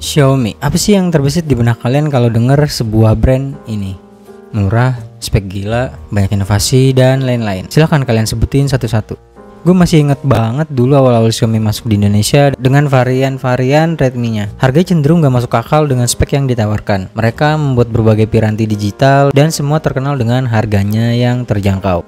Xiaomi, apa sih yang terbesit di benak kalian kalau dengar sebuah brand ini? Murah, spek gila, banyak inovasi, dan lain-lain. Silahkan kalian sebutin satu-satu. Gue masih inget banget dulu awal-awal Xiaomi masuk di Indonesia dengan varian-varian Redmi-nya. Harganya cenderung gak masuk akal dengan spek yang ditawarkan. Mereka membuat berbagai piranti digital dan semua terkenal dengan harganya yang terjangkau.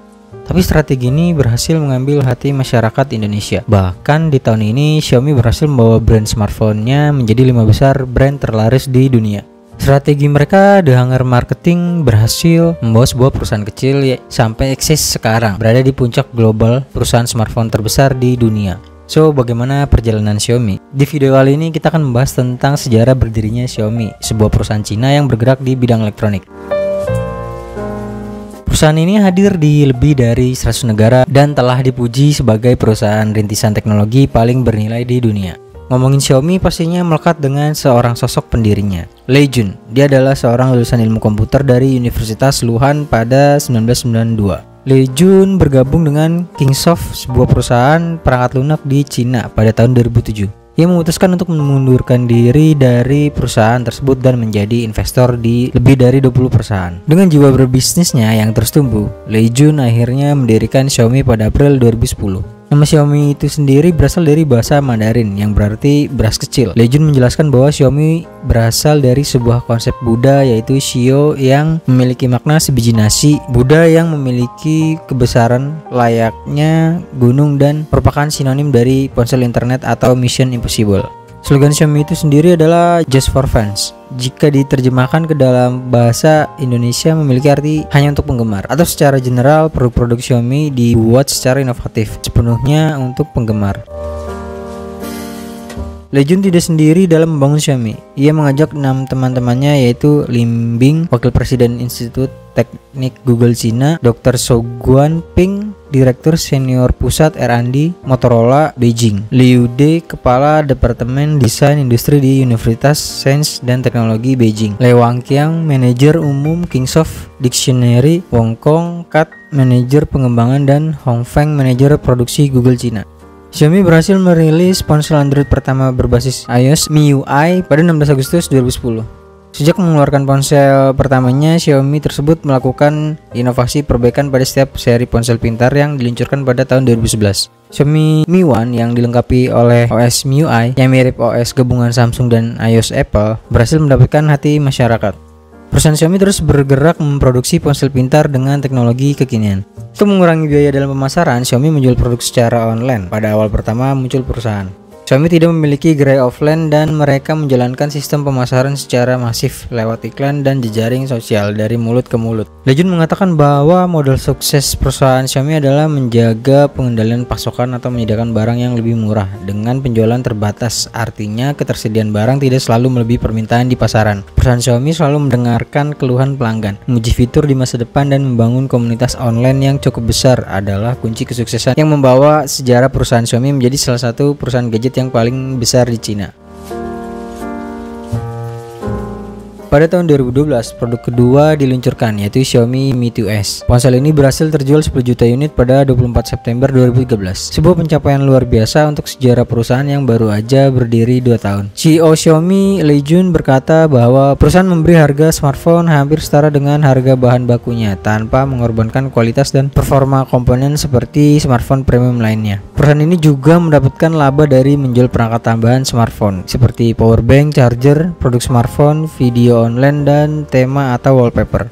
Tapi strategi ini berhasil mengambil hati masyarakat Indonesia. Bahkan di tahun ini Xiaomi berhasil membawa brand smartphone-nya menjadi 5 besar brand terlaris di dunia. Strategi mereka, The Hunger Marketing, berhasil membawa sebuah perusahaan kecil sampai eksis sekarang, berada di puncak global perusahaan smartphone terbesar di dunia. So, bagaimana perjalanan Xiaomi? Di video kali ini kita akan membahas tentang sejarah berdirinya Xiaomi, sebuah perusahaan Cina yang bergerak di bidang elektronik. Perusahaan ini hadir di lebih dari 100 negara dan telah dipuji sebagai perusahaan rintisan teknologi paling bernilai di dunia. Ngomongin Xiaomi pastinya melekat dengan seorang sosok pendirinya, Lei Jun. Dia adalah seorang lulusan ilmu komputer dari Universitas Luhan pada 1992. Lei Jun bergabung dengan Kingsoft, sebuah perusahaan perangkat lunak di Cina pada tahun 2007. Ia memutuskan untuk mengundurkan diri dari perusahaan tersebut dan menjadi investor di lebih dari 20 perusahaan. Dengan jiwa berbisnisnya yang terus tumbuh, Lei Jun akhirnya mendirikan Xiaomi pada April 2010. Nama Xiaomi itu sendiri berasal dari bahasa Mandarin yang berarti beras kecil. Lei Jun menjelaskan bahwa Xiaomi berasal dari sebuah konsep Buddha, yaitu Xiao yang memiliki makna sebiji nasi, Buddha yang memiliki kebesaran layaknya gunung, dan merupakan sinonim dari ponsel internet atau Mission Impossible. Slogan Xiaomi itu sendiri adalah Just for Fans. Jika diterjemahkan ke dalam bahasa Indonesia memiliki arti hanya untuk penggemar, atau secara general produk-produk Xiaomi dibuat secara inovatif, sepenuhnya untuk penggemar. Lei Jun tidak sendiri dalam membangun Xiaomi. Ia mengajak 6 teman-temannya, yaitu Lin Bing, Wakil Presiden Institut Teknik Google Cina, Dr. Zhou Guanping, Direktur Senior Pusat R&D Motorola Beijing, Liu De, Kepala Departemen Desain Industri di Universitas Sains dan Teknologi Beijing, Lei Wangqiang, Manajer Umum Kingsoft Dictionary Hong Kong, Kat, Manajer Pengembangan, dan Hong Feng, Manajer Produksi Google Cina. Xiaomi berhasil merilis ponsel Android pertama berbasis iOS MIUI pada 16 Agustus 2010. Sejak mengeluarkan ponsel pertamanya, Xiaomi tersebut melakukan inovasi perbaikan pada setiap seri ponsel pintar yang diluncurkan pada tahun 2011. Xiaomi Mi One yang dilengkapi oleh OS MIUI yang mirip OS gabungan Samsung dan iOS Apple berhasil mendapatkan hati masyarakat. Perusahaan Xiaomi terus bergerak memproduksi ponsel pintar dengan teknologi kekinian. Untuk mengurangi biaya dalam pemasaran, Xiaomi menjual produk secara online. Pada awal pertama muncul perusahaan, Xiaomi tidak memiliki gerai offline dan mereka menjalankan sistem pemasaran secara masif lewat iklan dan jejaring sosial dari mulut ke mulut. Lei Jun mengatakan bahwa model sukses perusahaan Xiaomi adalah menjaga pengendalian pasokan atau menyediakan barang yang lebih murah dengan penjualan terbatas. Artinya ketersediaan barang tidak selalu melebihi permintaan di pasaran. Perusahaan Xiaomi selalu mendengarkan keluhan pelanggan, menguji fitur di masa depan, dan membangun komunitas online yang cukup besar adalah kunci kesuksesan yang membawa sejarah perusahaan Xiaomi menjadi salah satu perusahaan gadget yang paling besar di Cina. Pada tahun 2012, produk kedua diluncurkan, yaitu Xiaomi Mi 2S. Ponsel ini berhasil terjual 10 juta unit pada 24 September 2013. Sebuah pencapaian luar biasa untuk sejarah perusahaan yang baru aja berdiri 2 tahun. CEO Xiaomi, Lei Jun, berkata bahwa perusahaan memberi harga smartphone hampir setara dengan harga bahan bakunya tanpa mengorbankan kualitas dan performa komponen seperti smartphone premium lainnya. Perusahaan ini juga mendapatkan laba dari menjual perangkat tambahan smartphone seperti power bank, charger, produk smartphone, video online, dan tema atau wallpaper.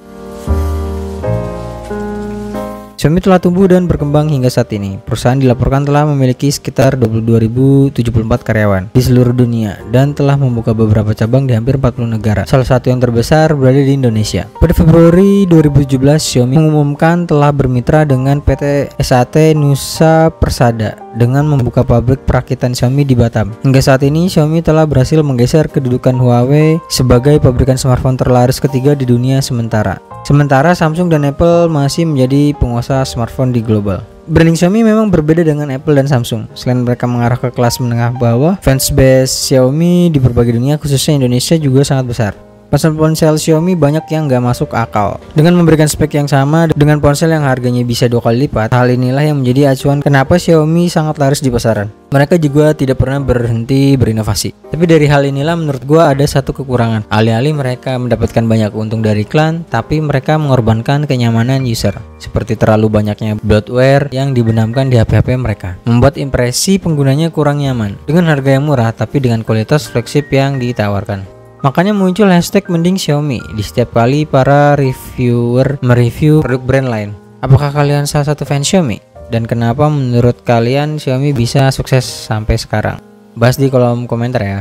Xiaomi telah tumbuh dan berkembang hingga saat ini. Perusahaan dilaporkan telah memiliki sekitar 22.074 karyawan di seluruh dunia dan telah membuka beberapa cabang di hampir 40 negara. Salah satu yang terbesar berada di Indonesia. Pada Februari 2017, Xiaomi mengumumkan telah bermitra dengan PT SAT Nusa Persada dengan membuka pabrik perakitan Xiaomi di Batam. Hingga saat ini, Xiaomi telah berhasil menggeser kedudukan Huawei sebagai pabrikan smartphone terlaris ketiga di dunia sementara. Samsung dan Apple masih menjadi penguasa smartphone di global. Branding Xiaomi memang berbeda dengan Apple dan Samsung. Selain mereka mengarah ke kelas menengah bawah, fansbase Xiaomi di berbagai dunia, khususnya Indonesia, juga sangat besar. Ponsel-ponsel Xiaomi banyak yang nggak masuk akal. Dengan memberikan spek yang sama dengan ponsel yang harganya bisa 2 kali lipat, hal inilah yang menjadi acuan kenapa Xiaomi sangat laris di pasaran. Mereka juga tidak pernah berhenti berinovasi. Tapi dari hal inilah menurut gua ada satu kekurangan. Alih-alih mereka mendapatkan banyak untung dari iklan, tapi mereka mengorbankan kenyamanan user. Seperti terlalu banyaknya bloatware yang dibenamkan di HP-HP mereka, membuat impresi penggunanya kurang nyaman. Dengan harga yang murah tapi dengan kualitas flagship yang ditawarkan. Makanya muncul hashtag mending Xiaomi di setiap kali para reviewer mereview produk brand lain. Apakah kalian salah satu fans Xiaomi? Dan kenapa menurut kalian Xiaomi bisa sukses sampai sekarang? Bahas di kolom komentar ya.